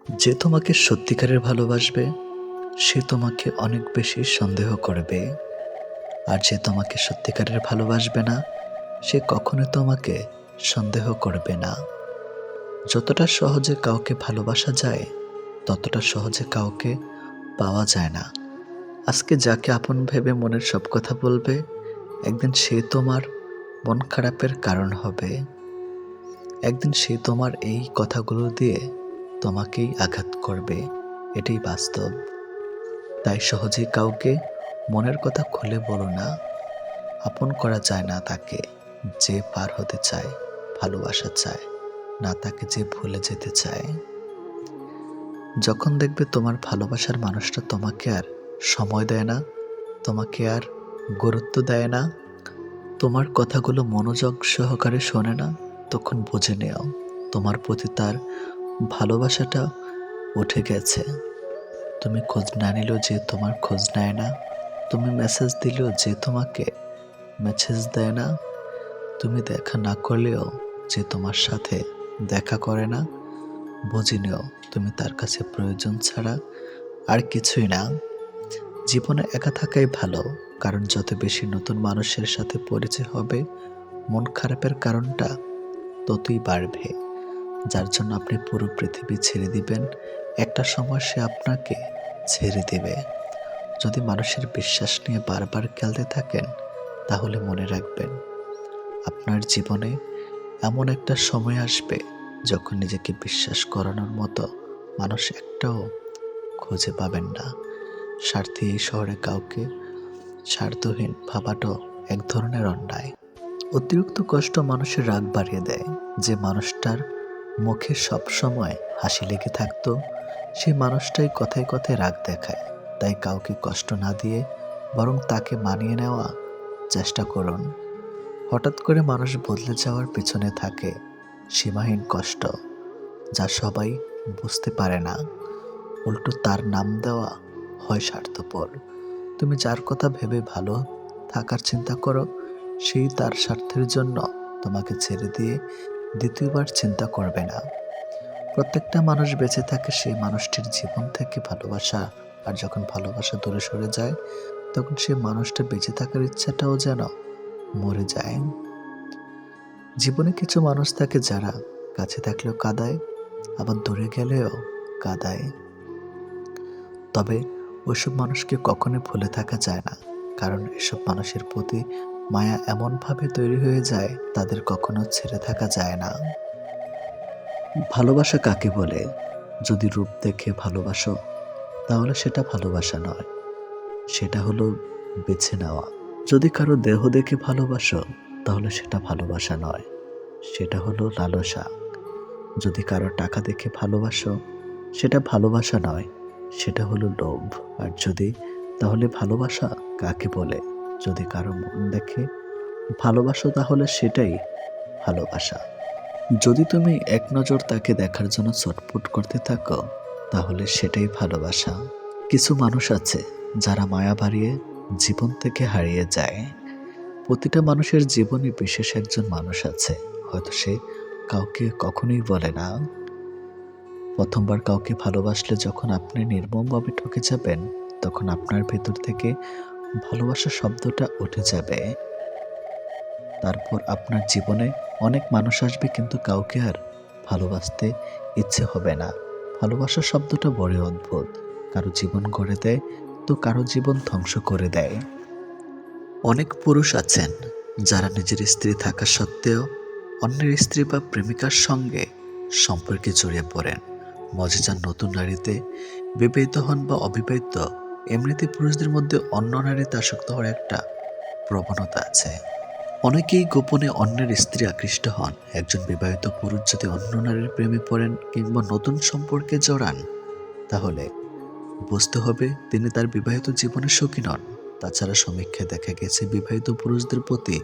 যে তোমাকে সত্যিকারের ভালোবাসবে সে তোমাকে অনেক বেশি সন্দেহ করবে, আর যে তোমাকে সত্যিকারের ভালোবাসবে না সে কখনোই তোমাকে সন্দেহ করবে না। যতটা সহজে কাউকে ভালোবাসা যায় ততটা সহজে কাউকে পাওয়া যায় না। আজকে যাকে আপন ভেবে মনের সব কথা বলবে, একদিন সে তোমার মন খারাপের কারণ হবে। একদিন সে তোমার এই কথাগুলো দিয়ে তোমাকেই আঘাত করবে, এটাই বাস্তব। তাই সহজেই কাউকে মনের কথা খুলে বলো না। আপন করা যায় না তাকে যে পার হতে চায়, ভালোবাসা চায় না তাকে যে ভুলে যেতে চায়। যখন দেখবে তোমার ভালোবাসার মানুষটা তোমাকে আর সময় দেয় না, তোমাকে আর গুরুত্ব দেয় না, তোমার কথাগুলো মনোযোগ সহকারে শোনে না, তখন বুঝে নেও তোমার প্রতি তার ভালোবাসাটা উঠে গেছে। তুমি খোঁজ না নিলেও যে তোমার খোঁজ নেয় না, তুমি মেসেজ দিলেও যে তোমাকে মেসেজ দেয় না, তুমি দেখা না করলেও যে তোমার সাথে দেখা করে না, বুঝে নিও তুমি তার কাছে প্রয়োজন ছাড়া আর কিছুই না। জীবনে একা থাকাই ভালো, কারণ যত বেশি নতুন মানুষের সাথে পরিচয় হবে মন খারাপের কারণটা ততই বাড়বে। যার জন্য আপনি পুরো পৃথিবী ছেড়ে দিবেন, একটা সময় সে আপনাকে ছেড়ে দেবে। যদি মানুষের বিশ্বাস নিয়ে বারবার খেলতে থাকেন তাহলে মনে রাখবেন আপনার জীবনে এমন একটা সময় আসবে যখন নিজেকে বিশ্বাস করানোর মতো মানুষ একটাও খুঁজে পাবেন না। স্বার্থী এই শহরে কাউকে স্বার্থহীন ভাবাটাও এক ধরনের অন্যায়। অতিরিক্ত কষ্ট মানুষের রাগ বাড়িয়ে দেয়। যে মানুষটার মুখে সব সময় হাসি লেগে থাকতো সেই মানুষটাই কথায় কথায় রাগ দেখায়। তাই কাউকে কষ্ট না দিয়ে বরং তাকে মানিয়ে নেওয়া চেষ্টা করুন। হঠাৎ করে মানুষ বদলে যাওয়ার পেছনে থাকে সীমাহীন কষ্ট, যা সবাই বুঝতে পারে না। উল্টো তার নাম দেওয়া হয় স্বার্থপর। তুমি যার কথা ভেবে ভালো থাকার চিন্তা করো, সেই তার স্বার্থের জন্য তোমাকে ছেড়ে দিয়ে দ্বিতীয়বার চিন্তা করবে না। প্রত্যেকটা মানুষ বেঁচে থাকে সেই মানুষটির জীবন থেকে ভালোবাসা, আর যখন ভালোবাসা দূরে সরে যায় তখন সেই মানুষটা বেঁচে থাকার ইচ্ছাটাও যেন মরে যায়। জীবনে কিছু মানুষ থাকে যারা কাছে থাকলেও কাঁদায়, আবার দূরে গেলেও কাঁদায়। তবে ওইসব মানুষকে কখনোই ভুলে থাকা যায় না, কারণ এসব মানুষের প্রতি মায়া এমনভাবে তৈরি হয়ে যায় তাদের কখনো ছেড়ে থাকা যায় না। ভালোবাসা কাকে বলে? যদি রূপ দেখে ভালোবাসো তাহলে সেটা ভালোবাসা নয়, সেটা হলো বেছে নেওয়া। যদি কারো দেহ দেখে ভালোবাসো তাহলে সেটা ভালোবাসা নয়, সেটা হলো লালসা। যদি কারো টাকা দেখে ভালোবাসো সেটা ভালোবাসা নয়, সেটা হলো লোভ। আর যদি তাহলে ভালোবাসা কাকে বলে? যদি কারো মন দেখে ভালোবাসো তাহলে সেটাই ভালোবাসা। যদি তুমি এক নজর তাকে দেখার জন্য ছটফট করতে থাকো তাহলে সেটাই ভালোবাসা। কিছু মানুষ আছে যারা মায়া বাড়িয়ে জীবন থেকে হারিয়ে যায়। প্রতিটা মানুষের জীবনে বিশেষ একজন মানুষ আছে, হয়তো সে কাউকে কখনোই বলে না। প্রথমবার কাউকে ভালোবাসলে যখন আপনি নির্মমভাবে ঠকে যাবেন তখন আপনার ভেতর থেকে ভালোবাসা শব্দটা উঠে যাবে। তারপর আপনার জীবনে অনেক মানুষ আসবে কিন্তু কাউকে আর ভালোবাসতে ইচ্ছে হবে না। ভালোবাসা শব্দটা বড় অদ্ভুত, কারো জীবন গড়ে দেয় তো কারো জীবন ধ্বংস করে দেয়। অনেক পুরুষ আছেন যারা নিজের স্ত্রী থাকা সত্ত্বেও অন্যের স্ত্রী বা প্রেমিকার সঙ্গে সম্পর্কে জড়িয়ে পড়েন। মজাদার নতুন নারীতে বিবাহিত হন বা অবিবাহিত, এমনিতে পুরুষদের মধ্যে অন্য নারীতে আসক্ত হওয়ার একটা প্রবণতা আছে। অনেকেই গোপনে অন্যের স্ত্রী আকৃষ্ট হন। একজন বিবাহিত পুরুষ যদি অন্য নারীর প্রেমে পড়েন কিংবা নতুন সম্পর্কে জড়ান তাহলে বুঝতে হবে তিনি তার বিবাহিত জীবনে সুখী নন। তাছাড়া সমীক্ষায় দেখা গেছে বিবাহিত পুরুষদের প্রতি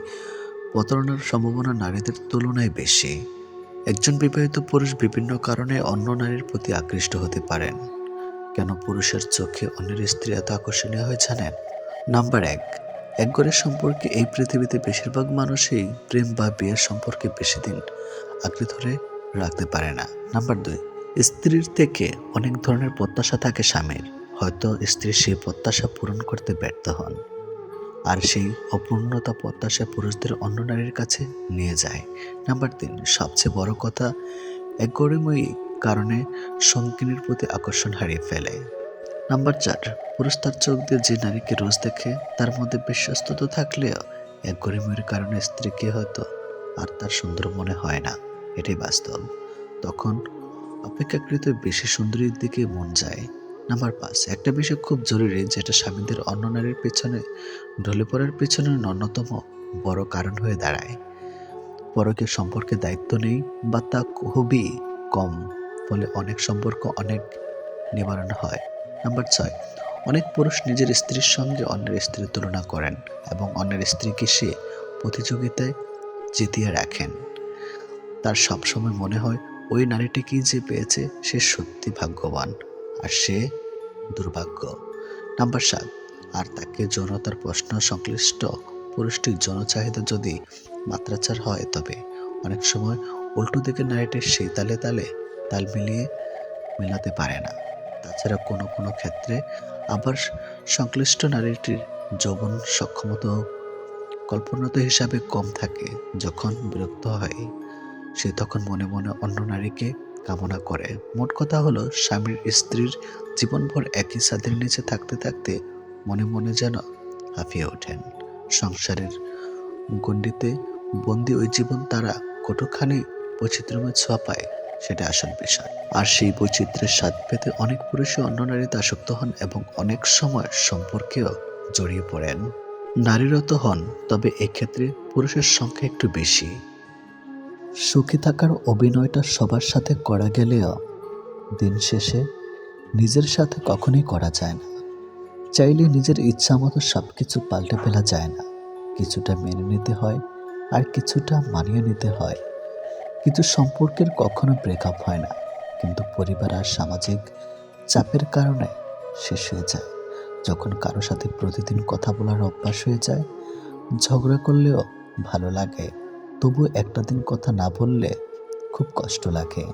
প্রতারণার সম্ভাবনা নারীদের তুলনায় বেশি। একজন বিবাহিত পুরুষ বিভিন্ন কারণে অন্য নারীর প্রতি আকৃষ্ট হতে পারেন। কেন পুরুষের চোখে অন্যের স্ত্রী এত আকর্ষণীয় হয় জানেন? নাম্বার 1, এক ঘরের সম্পর্কে এই পৃথিবীতে বেশিরভাগ মানুষই প্রেম বা বিয়ের সম্পর্কে বেশি দিন আঁকড়ে ধরে রাখতে পারে না। নাম্বার 2, স্ত্রীর থেকে অনেক ধরনের প্রত্যাশা থাকে স্বামীর, হয়তো স্ত্রী সেই প্রত্যাশা পূরণ করতে ব্যর্থ হন, আর সেই অপূর্ণতা প্রত্যাশা পুরুষদের অন্য নারীর কাছে নিয়ে যায়। নাম্বার 3, সবচেয়ে বড় কথা, একগরময়ী কারণে সঙ্গিনীর প্রতি আকর্ষণ হারিয়ে ফেলে। নাম্বার 4, পুরুষ তার চোখ দিয়ে যে নারীকে রোজ দেখে তার মধ্যে বিশ্বস্ততা থাকলেও একগরময়ীর কারণে স্ত্রীকে হয়তো আর তার সুন্দর মনে হয় না, এটাই বাস্তব। তখন অপেক্ষাকৃত বেশি সুন্দরীর দিকে মন যায়। নাম্বার 5, একটা বিষয় খুব জরুরি যেটা স্বামীদের অন্য নারীর পেছনে ঢলে পড়ার পেছনে অন্যতম বড় কারণ হয়ে দাঁড়ায়। পরকীয় সম্পর্কে দায়িত্ব নেই বা তা খুবই কম, ফলে অনেক সম্পর্ক অনেক নিবারণ হয়। নাম্বার 6, অনেক পুরুষ নিজের স্ত্রীর সঙ্গে অন্যের স্ত্রীর তুলনা করেন এবং অন্যের স্ত্রীকে সে প্রতিযোগিতায় জিতিয়ে রাখেন। তার সবসময় মনে হয় ওই নারীটিকেই যে পেয়েছে সে সত্যি ভাগ্যবান আর সে দুর্ভাগ্য। নাম্বার 7, আর তাকে যৌনতার প্রশ্ন সংশ্লিষ্ট পুরুষটির যৌন চাহিদা যদি মাত্রাচার হয় তবে অনেক সময় উল্টো দিকের নারীটির সেই তালে তাল মেলাতে পারে না। তাছাড়া কোনো কোনো ক্ষেত্রে আবার সংশ্লিষ্ট নারীটির যৌবন সক্ষমতা কল্পনাত হিসাবে কম থাকে। যখন বিরক্ত হয় সে তখন মনে মনে অন্য নারীকে কামনা করে। মোট কথা হলো, স্বামীর স্ত্রীর জীবনভর একই ছাদের নিচে থাকতে থাকতে মনে মনে যেন হাঁপিয়ে ওঠেন। সংসারের গণ্ডিতে বন্দি ওই জীবন তারা কতখানি বৈচিত্র্যময় ছোঁয়া পায় সেটা আসল বিষয়। আর সেই বৈচিত্র্যের স্বাদ পেতে অনেক পুরুষই অন্য নারীতে আসক্ত হন এবং অনেক সময় সম্পর্কেও জড়িয়ে পড়েন। নারীরও তো হন, তবে এক্ষেত্রে পুরুষের সংখ্যা একটু বেশি। সুখী থাকার অভিনয়টা সবার সাথে করা গেলেও দিন শেষে নিজের সাথে কখনোই করা যায় না। চাইলে নিজের ইচ্ছা মতো সব কিছু পাল্টে ফেলা যায় না। কিছুটা মেনে নিতে হয় আর কিছুটা মানিয়ে নিতে হয়। কিছু সম্পর্কের কখনো ব্রেকআপ হয় না, কিন্তু পরিবার আর সামাজিক চাপের কারণে শেষ হয়ে যায়। যখন কারো সাথে প্রতিদিন কথা বলার অভ্যাস হয়ে যায়, ঝগড়া করলেও ভালো লাগে, তবু একটা দিন কথা না বললে খুব কষ্ট লাগে।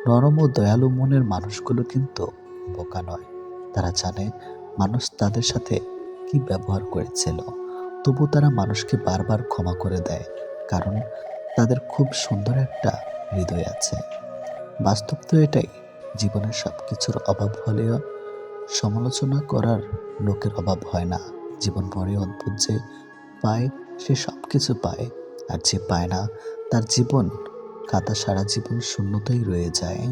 নরম ও দয়ালু মনের মানুষগুলো কিন্তু বোকা নয়। তারা জানে মানুষ তাদের সাথে কি ব্যবহার করেছিল, তবু তারা মানুষকে বারবার ক্ষমা করে দেয়, কারণ তাদের খুব সুন্দর একটা হৃদয় আছে। বাস্তব তো এটাই, জীবনের সব কিছুর অভাব হলেও সমালোচনা করার লোকের অভাব হয় না। জীবন বড় অদ্ভুত, যে পায় সে সব কিছু পায়, আর যে পায় না তার জীবন খাতা সারা জীবন শূন্যতাই রয়ে যায়।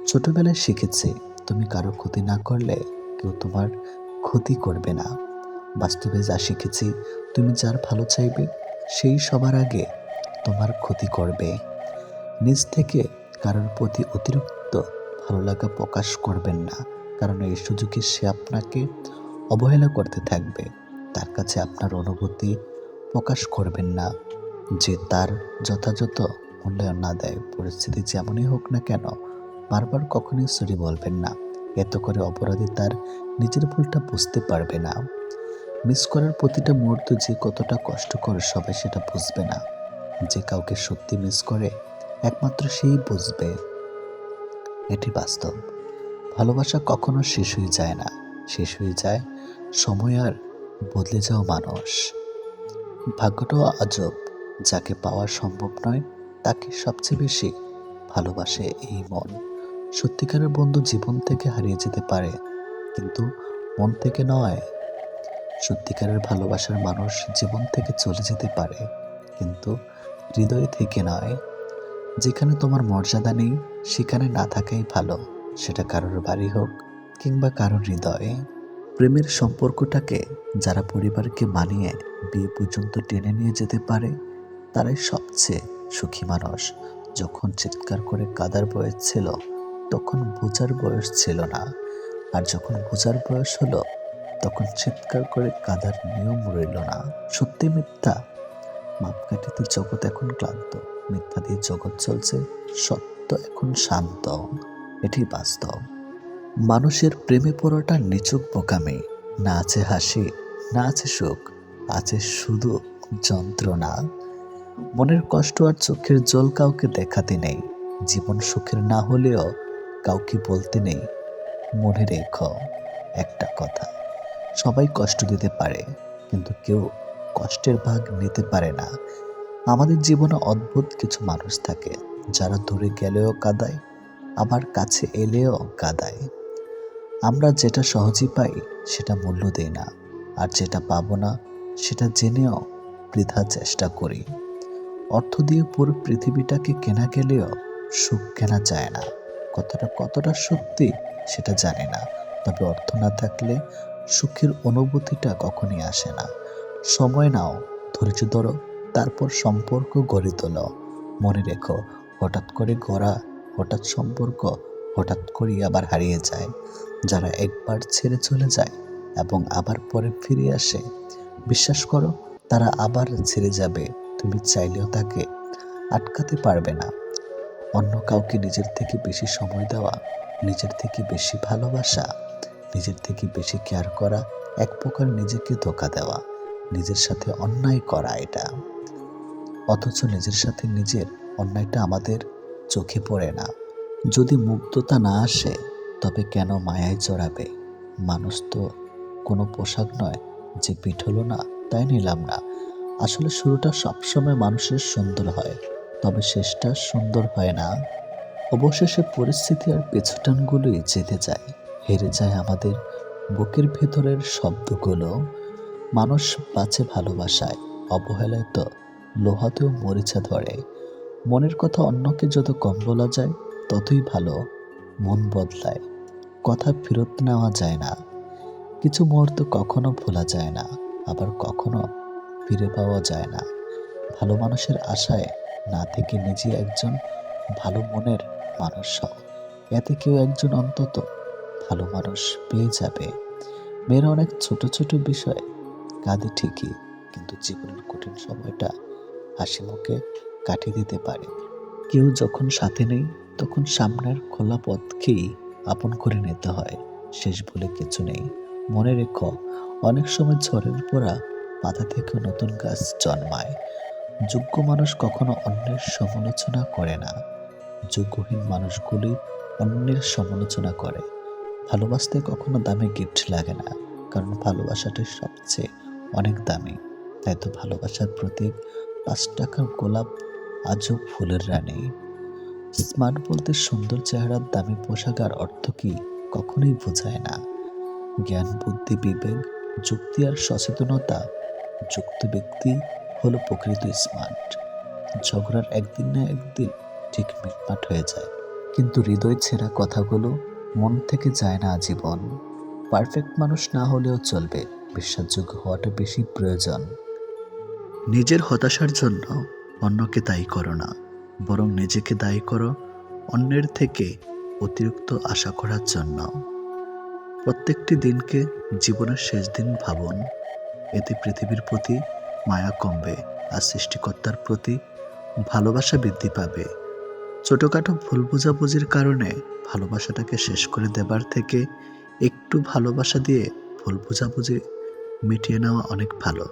ছোটবেলায় শিখেছি, তুমি কারো ক্ষতি না করলে কেউ তোমার ক্ষতি করবে না। বাস্তবে যা শিখেছি, তুমি যার ভালো চাইবে সেই সবার আগে তোমার ক্ষতি করবে। নিজ থেকে কারোর প্রতি অতিরিক্ত ভালো লাগা প্রকাশ করবেন না, কারণ এই সুযোগে সে আপনাকে অবহেলা করতে থাকবে। তার কাছে আপনার অনুভূতি প্রকাশ করবেন না যে তার যথাযথ মূল্যায়ন না দেয়। পরিস্থিতি যেমনই হোক না কেন, বারবার কখনোই সরি বলবেন না। এত করে অপরাধী তার নিজের ভুলটা বুঝতে পারবে না। মিস করার প্রতিটা মুহূর্ত যে কতটা কষ্টকর সবাই সেটা বুঝবে না। যে কাউকে সত্যি মিস করে একমাত্র সেই বুঝবে। এটি বাস্তব। ভালোবাসা কখনো শেষ হয়ে যায় না, শেষ হয়ে যায় সময় আর বদলে যাওয়া মানুষ। ভাগ্যটাও আজব, যাকে পাওয়া সম্ভব নয় তাকে সবচেয়ে বেশি ভালোবাসে এই মন। সত্যিকারের বন্ধু জীবন থেকে হারিয়ে যেতে পারে, কিন্তু মন থেকে নয়। সত্যিকারের ভালোবাসার মানুষ জীবন থেকে চলে যেতে পারে, কিন্তু হৃদয় থেকে নয়। যেখানে তোমার মর্যাদা নেই সেখানে না থাকাই ভালো, সেটা কারোর বাড়ি হোক কিংবা কারোর হৃদয়ে। প্রেমের সম্পর্কটাকে যারা পরিবারকে মানিয়ে বিয়ে পর্যন্ত টেনে নিয়ে যেতে পারে তারাই সবচেয়ে সুখী মানুষ। যখন চিৎকার করে কাঁদার বয়স ছিল তখন বোঝার বয়স ছিল না, আর যখন বোঝার বয়স হলো তখন চিৎকার করে কাঁদার নিয়ম রইল না। সত্যি মিথ্যা মাপকাঠিতে জগৎ এখন ক্লান্ত, মিথ্যা দিয়ে জগৎ চলছে, সত্য এখন শান্ত। এটি বাস্তব। মানুষের প্রেমে পড়াটা নিছক বোকামি। না আছে হাসি, না আছে সুখ, আছে শুধু যন্ত্রণা। মনের কষ্ট আর চোখের জল কাউকে দেখাতে নেই। জীবন সুখের না হলেও কাউকে বলতে নেই। মনে রেখো একটা কথা, সবাই কষ্ট দিতে পারে, কিন্তু কেউ কষ্টের ভাগ নিতে পারে না। আমাদের জীবনে অদ্ভুত কিছু মানুষ থাকে, যারা দূরে গেলেও কাঁদায়, আবার কাছে এলেও কাঁদায়। আমরা যেটা সহজেই পাই সেটা মূল্য দেই না, আর যেটা পাবো না সেটা জেনেও বৃথা চেষ্টা করি। অর্থ দিয়ে পুরো পৃথিবীটাকে কেনা গেলেও সুখ কেনা যায় না। কতটা কতটা সত্যি সেটা জানি না, তবে অর্থ না থাকলে সুখের অনুভূতিটা কখনই আসে না। সময় নাও, ধৈর্য ধরো, তারপর সম্পর্ক গড়ে তোলো। মনে রেখো, হঠাৎ করে গড়া হঠাৎ সম্পর্ক হঠাৎ করেই আবার হারিয়ে যায়। যারা একবার ছেড়ে চলে যায় এবং আবার পরে ফিরে আসে, বিশ্বাস করো তারা আবার ছেড়ে যাবে, তুমি চাইলেও তাকে আটকাতে পারবে না। অন্য কাউকে নিজের থেকে বেশি সময় দেওয়া, নিজের থেকে বেশি ভালোবাসা, নিজের থেকে বেশি কেয়ার করা এক প্রকার নিজেকে ধোঁকা দেওয়া, নিজের সাথে অন্যায় করা এটা। অথচ নিজের সাথে নিজের অন্যায়টা আমাদের চোখে পড়ে না। যদি মুগ্ধতা না আসে তবে কেন মায়ায় জড়াবে? মানুষ তো কোনো পোশাক নয় যে পিঠ হলো না তাই নিলাম না। আসলে শুরুটা সবসময় মানুষের সুন্দর হয়, তবে শেষটা সুন্দর হয় না। অবশেষে পরিস্থিতি আর পেছুটানগুলোই জিতে যায়, হেরে যায় আমাদের বুকের ভেতরের শব্দগুলো। মানুষ বাঁচে ভালোবাসায়, অবহেলায় তো লোহাতেও মরিচা ধরে। মনের কথা অন্যকে যত কম বলা যায় ততই ভালো। মন বদলায়, কথা ফেরত নেওয়া যায় না। কিছু মুহূর্ত কখনো ভোলা যায় না, আবার কখনো ফিরে পাওয়া যায় না। ভালো মানুষের আশায় না থেকে নিজে একজন ভালো মনের মানুষ হও, এতে কেউ একজন অন্তত ভালো মানুষ পেয়ে যাবে। মেয়েরা অনেক ছোট ছোট বিষয় কাঁদে ঠিকই, কিন্তু জীবনের কঠিন সময়টা হাসি মুখে কাটিয়ে দিতে পারে। কেউ যখন সাথে নেই তখন সামনের খোলা পথকেই আপন করে নিতে হয়। শেষ বলে কিছু নেই। মনে রেখো, অনেক সময় ঝড়ের পড়া পাতা থেকে নতুন গাছ জন্মায়। যোগ্য মানুষ কখনো অন্যের সমালোচনা করে না, যোগ্যহীন মানুষগুলি অন্যের সমালোচনা করে। ভালোবাসতে কখনো দামি গিফট লাগে না, কারণ ভালোবাসাটাই সবচেয়ে অনেক দামি। তাই তো ভালোবাসার প্রতীক 5 টাকার গোলাপ আজও ফুলের রানী। স্মার্ট বলতে সুন্দর চেহারার দামি পোশাক আর অর্থ কি কখনোই বোঝায় না। জ্ঞান, বুদ্ধি, বিবেক, যুক্তি আর সচেতনতা যুক্ত ব্যক্তি হলো প্রকৃত স্মার্ট। ঝগড়ার একদিন না একদিন ঠিক মিটমাট হয়ে যায়, কিন্তু হৃদয় ছেঁড়া কথাগুলো মন থেকে যায় না আজীবন। পারফেক্ট মানুষ না হলেও চলবে, বিশ্বাসযোগ্য হওয়াটা বেশি প্রয়োজন। নিজের হতাশার জন্য অন্যকে দায়ী করো না, বরং নিজেকে দায়ী করো অন্যের থেকে অতিরিক্ত আশা করার জন্য। প্রত্যেকটি দিনকে জীবনের শেষ দিন ভাবুন, এতে পৃথিবীর প্রতি মায়া কমবে আর সৃষ্টিকর্তার প্রতি ভালোবাসা বৃদ্ধি পাবে। ছোটখাটো ভুল বোঝাবুঝির কারণে ভালোবাসাটাকে শেষ করে দেবার থেকে একটু ভালোবাসা দিয়ে ভুল বোঝাবুঝি মিটিয়ে নেওয়া অনেক ভালো।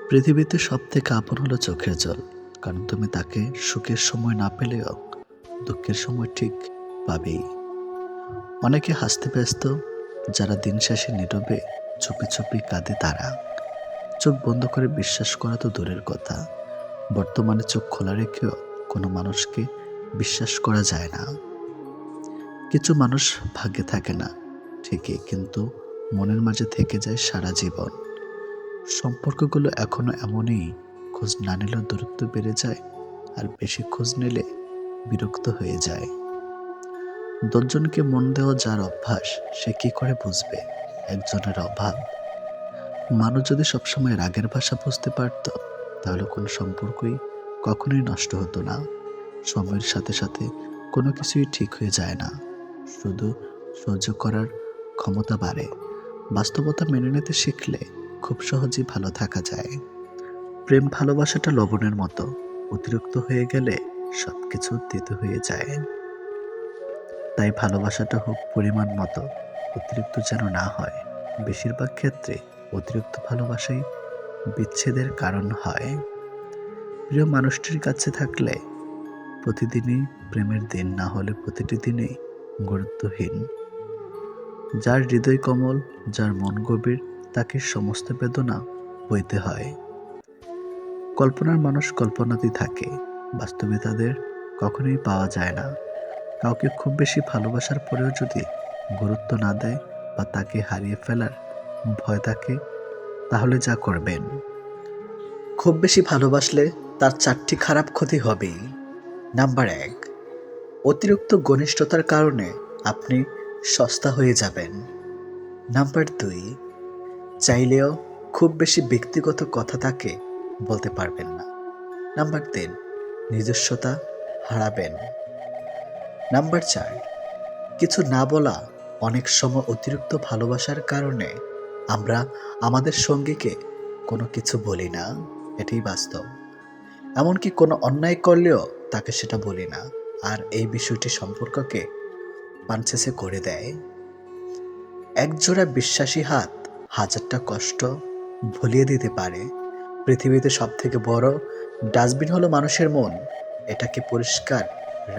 পৃথিবীতে সব থেকে আপন হলো চোখের জল, কারণ তুমি তাকে সুখের সময় না পেলেও দুঃখের সময় ঠিক পাবেই। অনেকে হাসতে ব্যস্ত, যারা দিন শেষে নীরবে চুপি চুপি কাঁদে তারা। চোখ বন্ধ করে বিশ্বাস করা তো দূরের কথা, বর্তমানে চোখ খোলা রেখেও কোনো মানুষকে বিশ্বাস করা যায় না। কিছু মানুষ ভাগ্যে থাকে না ঠিকই, কিন্তু মনের মাঝে থেকে যায় সারা জীবন। সম্পর্কগুলো এখনো এমনই, খোঁজ না নিলেও দূরত্ব বেড়ে যায়, আর বেশি খোঁজ নিলে বিরক্ত হয়ে যায়। 10জনকে মন দেওয়া যার অভ্যাস, সে কি করে বুঝবে একজনের অভাব? মানুষ যদি সবসময় রাগের ভাষা বুঝতে পারত, তাহলে কোনো সম্পর্কই কখনোই নষ্ট হতো না। সময়ের সাথে সাথে কোনো কিছুই ঠিক হয়ে যায় না, শুধু সহ্য করার ক্ষমতা বাড়ে। বাস্তবতা মেনে নিতে শিখলে খুব সহজেই ভালো থাকা যায়। প্রেম ভালোবাসাটা লবণের মতো, অতিরিক্ত হয়ে গেলে সবকিছু তেতো হয়ে যায়। তাই ভালোবাসাটা হোক পরিমাণ মতো, অতিরিক্ত যেন না হয়। বেশিরভাগ ক্ষেত্রে অতিরিক্ত ভালোবাসাই বিচ্ছেদের কারণ হয়। প্রিয় মানুষটির কাছে থাকলে প্রতিদিনই প্রেমের দিন, না হলে প্রতিটি দিনেই গুরুত্বহীন। যার হৃদয় কোমল, যার মন গভীর, তাকে সমস্ত বেদনা বইতে হয়। কল্পনার মানুষ কল্পনাতেই থাকে, বাস্তবে তাদের কখনোই পাওয়া যায় না। কাউকে খুব বেশি ভালোবাসার পরেও যদি গুরুত্ব না দেয় বা তাকে হারিয়ে ফেলার ভয় থাকে, তাহলে যা করবেন, খুব বেশি ভালোবাসলে তার 4টি খারাপ ক্ষতি হবেই। নাম্বার 1, অতিরিক্ত ঘনিষ্ঠতার কারণে আপনি সস্তা হয়ে যাবেন। নাম্বার 2, চাইলেও খুব বেশি ব্যক্তিগত কথা তাকে বলতে পারবেন না। নাম্বার 3, নিজস্বতা হারাবেন। নাম্বার 4, কিছু না বলা। অনেক সময় অতিরিক্ত ভালোবাসার কারণে আমরা আমাদের সঙ্গীকে কোনো কিছু বলি না, এটাই বাস্তব। এমনকি কোনো অন্যায় করলেও তাকে সেটা বলি না, আর এই বিষয়টি সম্পর্ককে পানচেসে করে দেয়। একজোড়া বিশ্বাসী হাত হাজারটা কষ্ট ভুলিয়ে দিতে পারে। পৃথিবীতে সবথেকে বড় ডাস্টবিন হলো মানুষের মন। এটাকে পরিষ্কার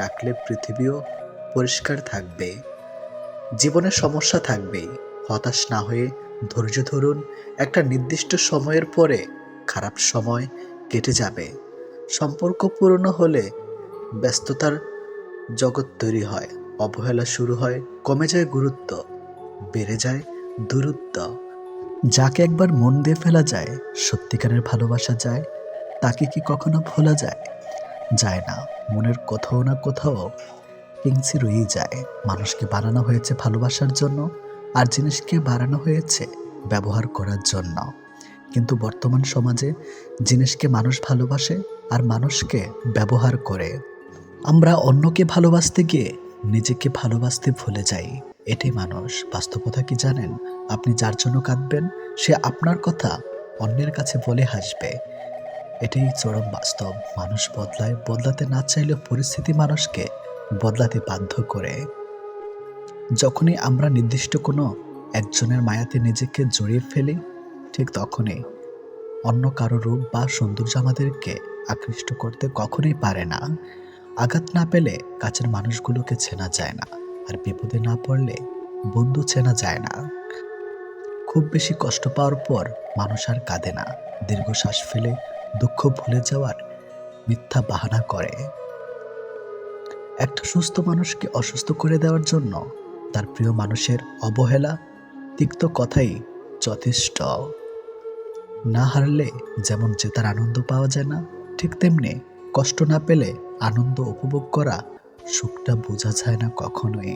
রাখলে পৃথিবীও পরিষ্কার থাকবে। জীবনের সমস্যা থাকবেই, হতাশ না হয়ে ধৈর্য ধরুন। একটা নির্দিষ্ট সময়ের পরে খারাপ সময় কেটে যাবে। সম্পর্ক পুরনো হলে ব্যস্ততার জগৎ তৈরি হয়, অবহেলা শুরু হয়, কমে যায় গুরুত্ব, বেড়ে যায় দূরত্ব। যাকে একবার মন দিয়ে ফেলা যায়, সত্যিকারের ভালোবাসা যায়, তাকে কি কখনো ভোলা যায়? যায় না। মনের কোথাও না কোথাও কিঞ্চি রয়েই যায়। মানুষকে বানানো হয়েছে ভালোবাসার জন্য, আর জিনিসকে বানানো হয়েছে ব্যবহার করার জন্য। কিন্তু বর্তমান সমাজে জিনিসকে মানুষ ভালোবাসে আর মানুষকে ব্যবহার করে। আমরা অন্যকে ভালোবাসতে গিয়ে নিজেকে ভালোবাসতে ভুলে যাই। এটাই মানুষ। বাস্তবতা কি জানেন? আপনি যার জন্য কাঁদবেন, সে আপনার কথা অন্যের কাছে বলে হাসবে। এটাই চরম বাস্তব। মানুষ বদলায়, বদলাতে না চাইলেও পরিস্থিতি মানুষকে বদলাতে বাধ্য করে। যখনই আমরা নির্দিষ্ট কোনো একজনের মায়াতে নিজেকে জড়িয়ে ফেলি, ঠিক তখনই অন্য কারো রূপ বা সৌন্দর্য আমাদেরকে আকৃষ্ট করতে কখনোই পারে না। আঘাত না পেলে কাছের মানুষগুলোকে চেনা যায় না, আর বিপদে না পড়লে বন্ধু চেনা যায় না। খুব বেশি কষ্ট পাওয়ার পর মানুষ আর কাঁদে না, দীর্ঘশ্বাস ফেলে দুঃখ ভুলে যাওয়ার মিথ্যা বাহানা করে। একটা সুস্থ মানুষকে অসুস্থ করে দেওয়ার জন্য তার প্রিয় মানুষের অবহেলা, তিক্ত কথাই যথেষ্ট। না হারলে যেমন জেতার আনন্দ পাওয়া যায় না, ঠিক তেমনি কষ্ট না পেলে আনন্দ উপভোগ করা, সুখটা বোঝা যায় না কখনোই।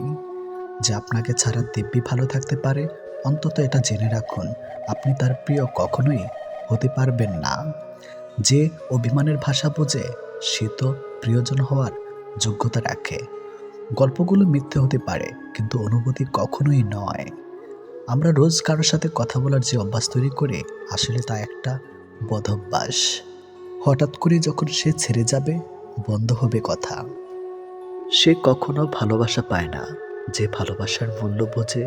যে আপনাকে ছাড়া দিব্যি ভালো থাকতে পারে, অন্তত এটা জেনে রাখুন, আপনি তার প্রিয় কখনোই হতে পারবেন না। যে অভিমানের ভাষা বোঝে, সে তো প্রিয়জন হওয়ার যোগ্যতা রাখে। গল্পগুলো মিথ্যে হতে পারে, কিন্তু অনুভূতি কখনোই নয়। আমরা রোজ কারোর সাথে কথা বলার যে অভ্যাস তৈরি করি, আসলে তা একটা বদভ্যাস। হঠাৎ করে যখন সে ছেড়ে যাবে, বন্ধ হবে কথা। সে কখনো ভালোবাসা পায় না। যে ভালোবাসার মূল্য বোঝে,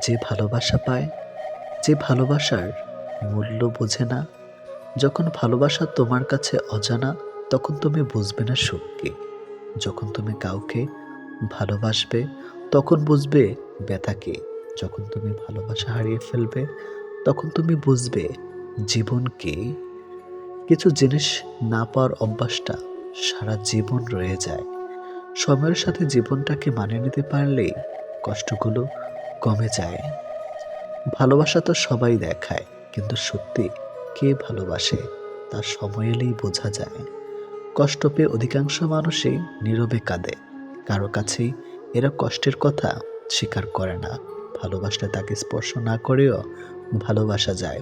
যে ভালোবাসা পায়, যে ভালোবাসার মূল্য বোঝে না। যখন ভালোবাসা তোমার কাছে অজানা, তখন তুমি বুঝবে না সুখ কি। যখন তুমি কাউকে ভালোবাসবে, তখন বুঝবে ব্যথা কি। যখন তুমি ভালোবাসা হারিয়ে ফেলবে, তখন তুমি বুঝবে জীবন কি। কিছু জিনিস না পাওয়ার অভ্যাসটা সারা জীবন রয়ে যায়। সময়ের সাথে জীবনটাকে মানিয়ে নিতে পারলেই কষ্টগুলো কমে যায়। ভালোবাসা তো সবাই দেখায়, কিন্তু সত্যি কে ভালোবাসে তা সময় এলেই বোঝা যায়। কষ্ট পেয়ে অধিকাংশ মানুষই নীরবে কাঁদে, কারো কাছেই এরা কষ্টের কথা স্বীকার করে না। ভালোবাসলে তাকে স্পর্শ না করেও ভালোবাসা যায়।